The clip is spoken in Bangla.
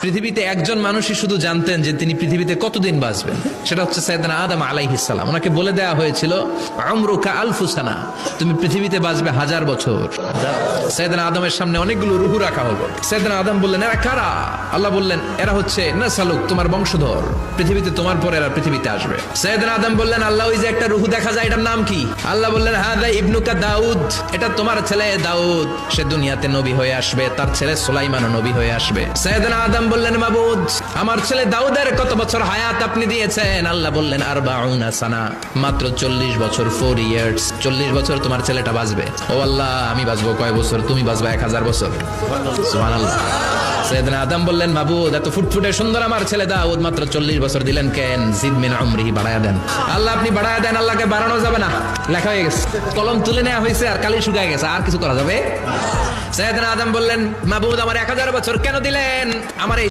পৃথিবীতে একজন মানুষই শুধু জানতেন যে তিনি পৃথিবীতে কতদিন বাঁচবেন, সেটা হচ্ছে সাইয়েদনা আদম আলাইহিস সালাম। ওনাকে বলে দেওয়া হয়েছিল উমরুকা আলফু সানা, তুমি পৃথিবীতে বাঁচবে 1000 বছর। সাইয়েদনা আদমের সামনে অনেকগুলো রূহ রাখা হলো। সাইয়েদনা আদম বললেন, এরা কারা? আল্লাহ বললেন, এরা হচ্ছে নাসালুক, তোমার বংশধর, পৃথিবীতে তোমার পরে এরা পৃথিবীতে আসবে। সাইয়েদনা আদম বললেন, আল্লাহ ওই যে একটা রূহ দেখা যায়, এটার নাম কি? আল্লাহ বললেন, হাদা ইবনুকা দাউদ, এটা তোমার ছেলে দাউদ, সে দুনিয়াতে নবী হয়ে আসবে, তার ছেলে সুলাইমানও নবী হয়ে আসবে। সাইয়েদনা আদম বললেন, মাবুদ, আমার ছেলে দাউদের কত বছর হায়াত আপনি দিয়েছেন? আল্লাহ বললেন, 40 সানা, মাত্র 40 বছর, 4 ইয়ার্স, 40 বছর তোমার ছেলেটা বাঁচবে। ও আল্লাহ, আমি বাঁচবো কয় বছর? তুমি বাঁচবে 1000 বছর। সুবহানাল্লাহ। সাইয়েদনা আদম বললেন, মাবুদ, এত ফুটফুটে সুন্দর আমার ছেলে দাউদ, মাত্র 40 বছর দিলেন কেন? জিদ মিন উমরিহি, বাড়ায়া দেন। আল্লাহ, আপনি বাড়ায়া দেন। আল্লাহকে বাড়ানো যাবে না, লেখা হয়ে গেছে, কলম তুলে নেওয়া হয়েছে, আর কালি শুকায় গেছে, আর কিছু করা যাবে? সাইয়েদনা আদম বললেন, মাবুদ, আমার 1000 বছর কেন দিলেন? আমার